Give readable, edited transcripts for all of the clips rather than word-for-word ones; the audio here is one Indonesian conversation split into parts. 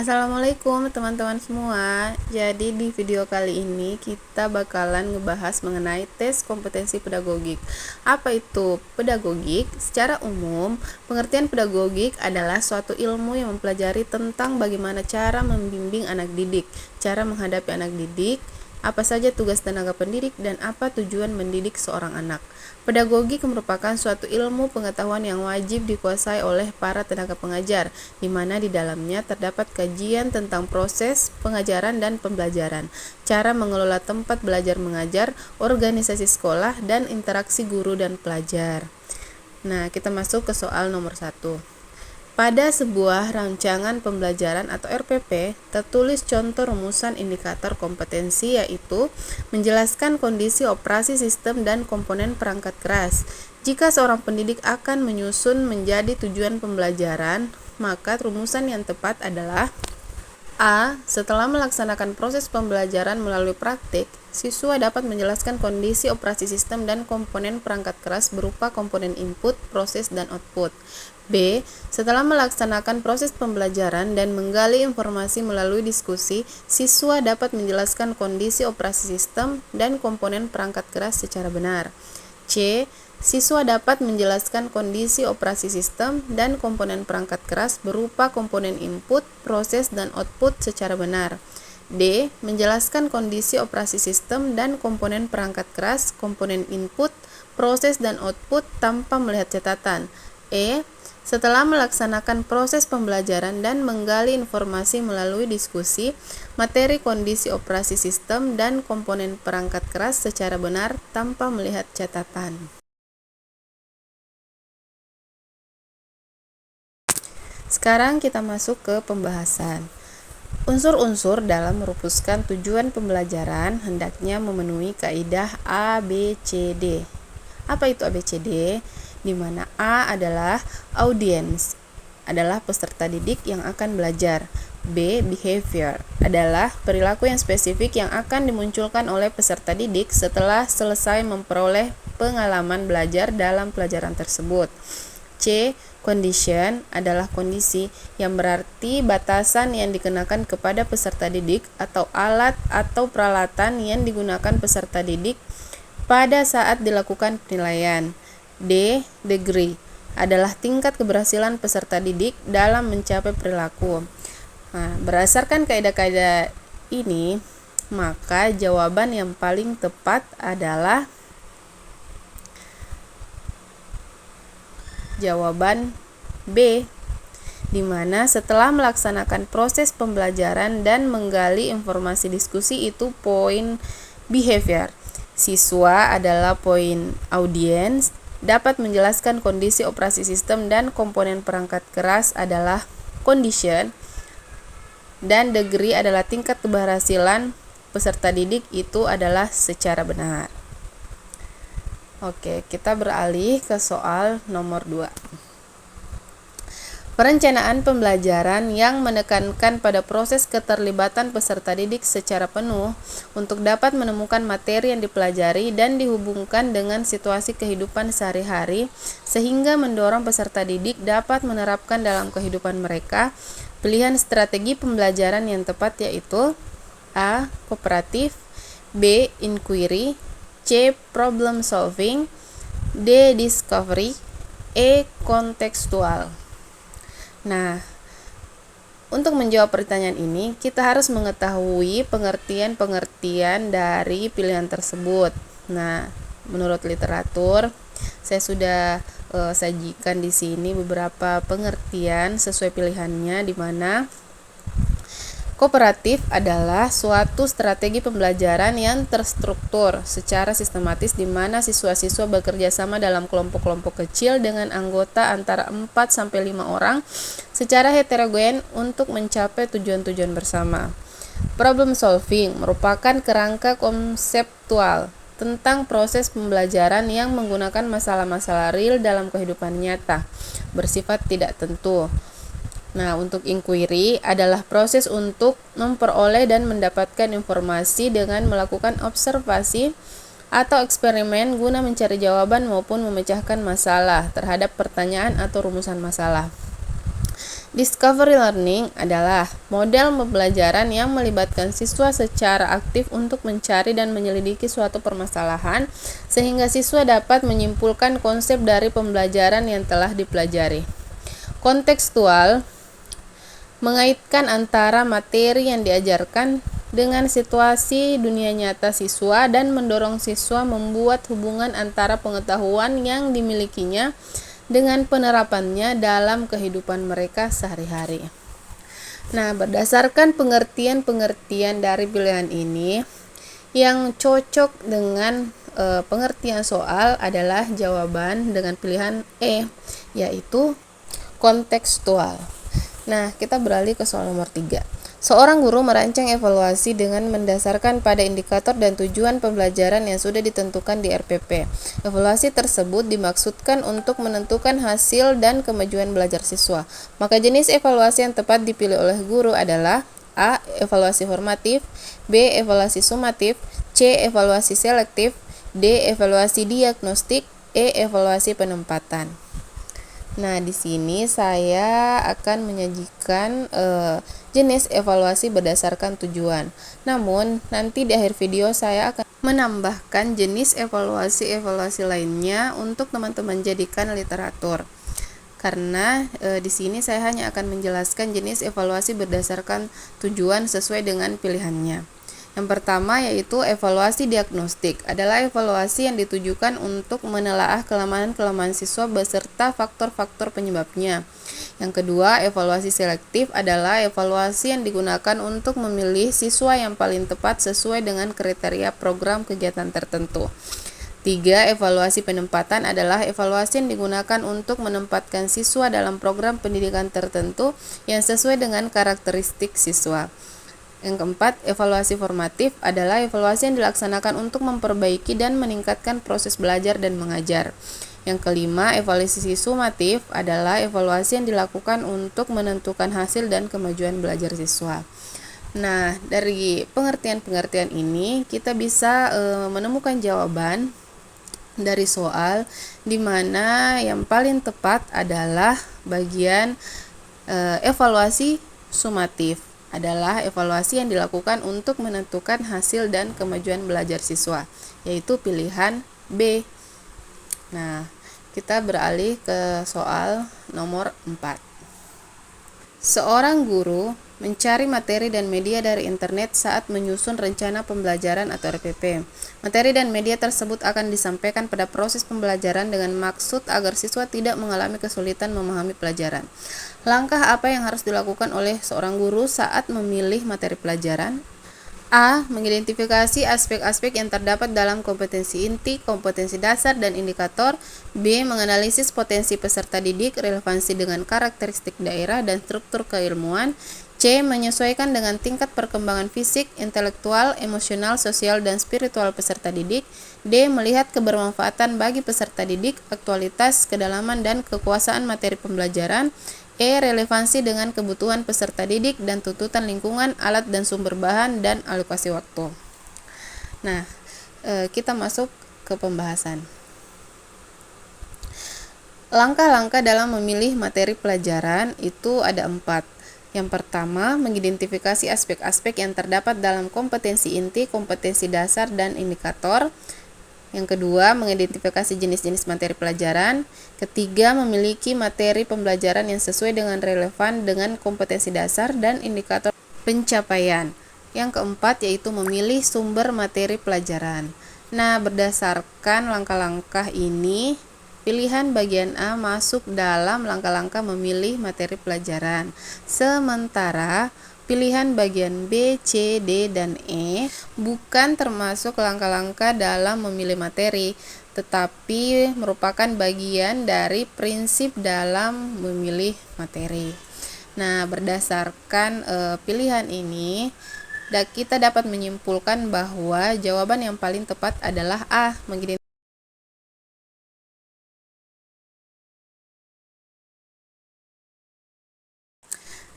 Assalamualaikum teman-teman semua. Jadi di video kali ini kita bakalan ngebahas mengenai tes kompetensi pedagogik. Apa itu pedagogik? Secara umum, pengertian pedagogik adalah suatu ilmu yang mempelajari tentang bagaimana cara membimbing anak didik, cara menghadapi anak didik, apa saja tugas tenaga pendidik, dan apa tujuan mendidik seorang anak. Pedagogik merupakan suatu ilmu pengetahuan yang wajib dikuasai oleh para tenaga pengajar, di mana di dalamnya terdapat kajian tentang proses pengajaran dan pembelajaran, cara mengelola tempat belajar mengajar, organisasi sekolah, dan interaksi guru dan pelajar. Nah, kita masuk ke soal nomor 1. Pada sebuah rancangan pembelajaran atau RPP, tertulis contoh rumusan indikator kompetensi, yaitu menjelaskan kondisi operasi sistem dan komponen perangkat keras. Jika seorang pendidik akan menyusun menjadi tujuan pembelajaran, maka rumusan yang tepat adalah A. Setelah melaksanakan proses pembelajaran melalui praktik, siswa dapat menjelaskan kondisi operasi sistem dan komponen perangkat keras berupa komponen input, proses, dan output. B. Setelah melaksanakan proses pembelajaran dan menggali informasi melalui diskusi, siswa dapat menjelaskan kondisi operasi sistem dan komponen perangkat keras secara benar. C. Siswa dapat menjelaskan kondisi operasi sistem dan komponen perangkat keras berupa komponen input, proses, dan output secara benar. D. Menjelaskan kondisi operasi sistem dan komponen perangkat keras, komponen input, proses, dan output tanpa melihat catatan. E. Setelah melaksanakan proses pembelajaran dan menggali informasi melalui diskusi, materi kondisi operasi sistem dan komponen perangkat keras secara benar tanpa melihat catatan. Sekarang kita masuk ke pembahasan. Unsur-unsur dalam merumuskan tujuan pembelajaran hendaknya memenuhi kaidah A, B, C, D. Apa itu A, B, C, D? Di mana A adalah audience, adalah peserta didik yang akan belajar. B. Behavior, adalah perilaku yang spesifik yang akan dimunculkan oleh peserta didik setelah selesai memperoleh pengalaman belajar dalam pelajaran tersebut. C. Condition, adalah kondisi, yang berarti batasan yang dikenakan kepada peserta didik atau alat atau peralatan yang digunakan peserta didik pada saat dilakukan penilaian. D. Degree, adalah tingkat keberhasilan peserta didik dalam mencapai perilaku. Nah, berdasarkan kaidah-kaidah ini, maka jawaban yang paling tepat adalah jawaban B, di mana setelah melaksanakan proses pembelajaran dan menggali informasi diskusi itu poin behavior. Siswa adalah poin audience, dapat menjelaskan kondisi operasi sistem dan komponen perangkat keras adalah condition, dan degree adalah tingkat keberhasilan peserta didik itu adalah secara benar. Oke, kita beralih ke soal nomor 2. Perencanaan pembelajaran yang menekankan pada proses keterlibatan peserta didik secara penuh untuk dapat menemukan materi yang dipelajari dan dihubungkan dengan situasi kehidupan sehari-hari sehingga mendorong peserta didik dapat menerapkan dalam kehidupan mereka. Pilihan strategi pembelajaran yang tepat yaitu A. Kooperatif, B. Inquiry, C. Problem solving, D. Discovery, E. Kontekstual. Nah, untuk menjawab pertanyaan ini, kita harus mengetahui pengertian-pengertian dari pilihan tersebut. Nah, menurut literatur, saya sudah sajikan di sini beberapa pengertian sesuai pilihannya, di mana kooperatif adalah suatu strategi pembelajaran yang terstruktur secara sistematis di mana siswa-siswa bekerja sama dalam kelompok-kelompok kecil dengan anggota antara 4-5 orang secara heterogen untuk mencapai tujuan-tujuan bersama. Problem solving merupakan kerangka konseptual tentang proses pembelajaran yang menggunakan masalah-masalah real dalam kehidupan nyata, bersifat tidak tentu. Nah, untuk inquiry adalah proses untuk memperoleh dan mendapatkan informasi dengan melakukan observasi atau eksperimen guna mencari jawaban maupun memecahkan masalah terhadap pertanyaan atau rumusan masalah. Discovery learning adalah model pembelajaran yang melibatkan siswa secara aktif untuk mencari dan menyelidiki suatu permasalahan sehingga siswa dapat menyimpulkan konsep dari pembelajaran yang telah dipelajari. Kontekstual mengaitkan antara materi yang diajarkan dengan situasi dunia nyata siswa dan mendorong siswa membuat hubungan antara pengetahuan yang dimilikinya dengan penerapannya dalam kehidupan mereka sehari-hari. Nah, berdasarkan pengertian-pengertian dari pilihan ini, yang cocok dengan pengertian soal adalah jawaban dengan pilihan E, yaitu kontekstual. Nah, kita beralih ke soal nomor 3. Seorang guru merancang evaluasi dengan mendasarkan pada indikator dan tujuan pembelajaran yang sudah ditentukan di RPP. Evaluasi tersebut dimaksudkan untuk menentukan hasil dan kemajuan belajar siswa. Maka jenis evaluasi yang tepat dipilih oleh guru adalah A. Evaluasi formatif, B. Evaluasi sumatif, C. Evaluasi selektif, D. Evaluasi diagnostik, E. Evaluasi penempatan. Nah, di sini saya akan menyajikan jenis evaluasi berdasarkan tujuan. Namun, nanti di akhir video saya akan menambahkan jenis evaluasi-evaluasi lainnya untuk teman-teman jadikan literatur. Karena di sini saya hanya akan menjelaskan jenis evaluasi berdasarkan tujuan sesuai dengan pilihannya. Yang pertama yaitu evaluasi diagnostik, adalah evaluasi yang ditujukan untuk menelaah kelemahan-kelemahan siswa beserta faktor-faktor penyebabnya. Yang kedua, evaluasi selektif adalah evaluasi yang digunakan untuk memilih siswa yang paling tepat sesuai dengan kriteria program kegiatan tertentu. 3. Evaluasi penempatan adalah evaluasi yang digunakan untuk menempatkan siswa dalam program pendidikan tertentu yang sesuai dengan karakteristik siswa. Yang keempat, evaluasi formatif adalah evaluasi yang dilaksanakan untuk memperbaiki dan meningkatkan proses belajar dan mengajar. Yang kelima, evaluasi sumatif adalah evaluasi yang dilakukan untuk menentukan hasil dan kemajuan belajar siswa. Nah, dari pengertian-pengertian ini kita bisa menemukan jawaban dari soal di mana yang paling tepat adalah bagian evaluasi sumatif, adalah evaluasi yang dilakukan untuk menentukan hasil dan kemajuan belajar siswa, yaitu pilihan B. Nah, kita beralih ke soal nomor 4. Seorang guru mencari materi dan media dari internet saat menyusun rencana pembelajaran atau RPP. Materi dan media tersebut akan disampaikan pada proses pembelajaran dengan maksud agar siswa tidak mengalami kesulitan memahami pelajaran. Langkah apa yang harus dilakukan oleh seorang guru saat memilih materi pelajaran? A. Mengidentifikasi aspek-aspek yang terdapat dalam kompetensi inti, kompetensi dasar, dan indikator. B. Menganalisis potensi peserta didik, relevansi dengan karakteristik daerah, dan struktur keilmuan. C. Menyesuaikan dengan tingkat perkembangan fisik, intelektual, emosional, sosial, dan spiritual peserta didik. D. Melihat kebermanfaatan bagi peserta didik, aktualitas, kedalaman, dan kekuasaan materi pembelajaran. E. Relevansi dengan kebutuhan peserta didik dan tuntutan lingkungan, alat dan sumber bahan, dan alokasi waktu. Nah, kita masuk ke pembahasan. Langkah-langkah dalam memilih materi pelajaran itu ada 4. Yang pertama, mengidentifikasi aspek-aspek yang terdapat dalam kompetensi inti, kompetensi dasar, dan indikator. Yang kedua, mengidentifikasi jenis-jenis materi pelajaran. Ketiga, memiliki materi pembelajaran yang sesuai dengan relevan dengan kompetensi dasar dan indikator pencapaian. Yang keempat, yaitu memilih sumber materi pelajaran. Nah, berdasarkan langkah-langkah ini, pilihan bagian A masuk dalam langkah-langkah memilih materi pelajaran. Sementara pilihan bagian B, C, D, dan E bukan termasuk langkah-langkah dalam memilih materi, tetapi merupakan bagian dari prinsip dalam memilih materi. Nah, berdasarkan pilihan ini, kita dapat menyimpulkan bahwa jawaban yang paling tepat adalah A.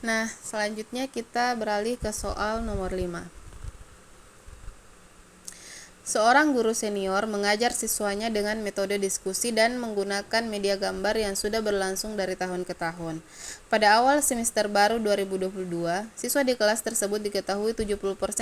Nah, selanjutnya kita beralih ke soal nomor 5. Seorang guru senior mengajar siswanya dengan metode diskusi dan menggunakan media gambar yang sudah berlangsung dari tahun ke tahun. Pada awal semester baru 2022, siswa di kelas tersebut diketahui 70%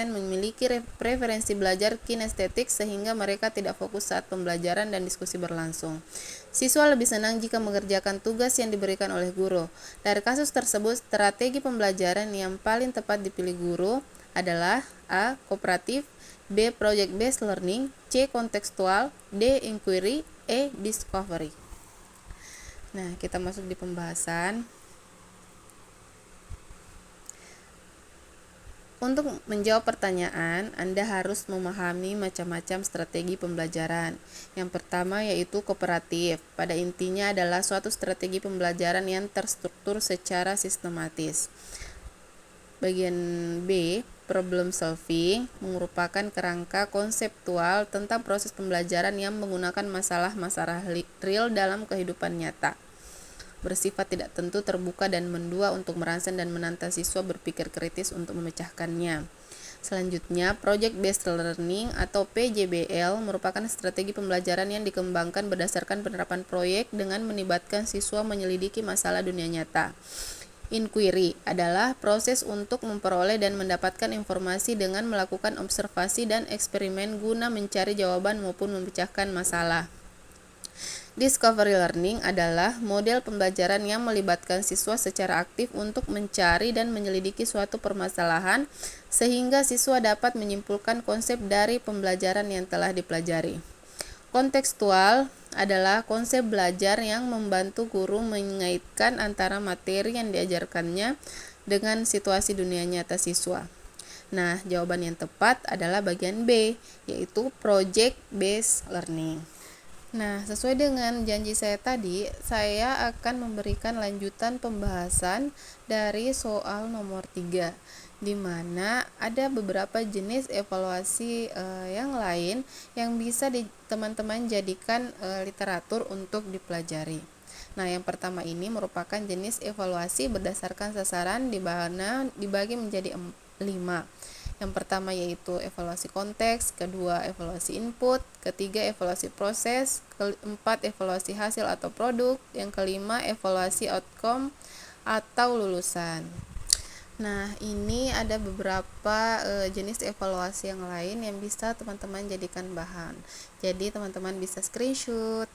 memiliki preferensi belajar kinestetik sehingga mereka tidak fokus saat pembelajaran dan diskusi berlangsung. Siswa lebih senang jika mengerjakan tugas yang diberikan oleh guru. Dari kasus tersebut, strategi pembelajaran yang paling tepat dipilih guru adalah A. Kooperatif, B. Project based learning, C. Kontekstual, D. Inquiry, E. Discovery. Nah, kita masuk di pembahasan. Untuk menjawab pertanyaan, Anda harus memahami macam-macam strategi pembelajaran. Yang pertama yaitu kooperatif. Pada intinya adalah suatu strategi pembelajaran yang terstruktur secara sistematis. Bagian B, problem solving, merupakan kerangka konseptual tentang proses pembelajaran yang menggunakan masalah-masalah real dalam kehidupan nyata. Bersifat tidak tentu, terbuka, dan mendua untuk merangsang dan menantang siswa berpikir kritis untuk memecahkannya. Selanjutnya, Project Based Learning atau PJBL merupakan strategi pembelajaran yang dikembangkan berdasarkan penerapan proyek dengan melibatkan siswa menyelidiki masalah dunia nyata. Inquiry adalah proses untuk memperoleh dan mendapatkan informasi dengan melakukan observasi dan eksperimen guna mencari jawaban maupun memecahkan masalah. Discovery Learning adalah model pembelajaran yang melibatkan siswa secara aktif untuk mencari dan menyelidiki suatu permasalahan sehingga siswa dapat menyimpulkan konsep dari pembelajaran yang telah dipelajari. Kontekstual adalah konsep belajar yang membantu guru mengaitkan antara materi yang diajarkannya dengan situasi dunia nyata siswa. Nah, jawaban yang tepat adalah bagian B, yaitu Project Based Learning. Nah, sesuai dengan janji saya tadi, saya akan memberikan lanjutan pembahasan dari soal nomor 3, di mana ada beberapa jenis evaluasi yang lain yang bisa teman-teman jadikan literatur untuk dipelajari. Nah, yang pertama ini merupakan jenis evaluasi berdasarkan sasaran di mana dibagi menjadi 5. Yang pertama yaitu evaluasi konteks, kedua evaluasi input, ketiga evaluasi proses, keempat evaluasi hasil atau produk, yang kelima evaluasi outcome atau lulusan. Nah, ini ada beberapa jenis evaluasi yang lain yang bisa teman-teman jadikan bahan. Jadi teman-teman bisa screenshot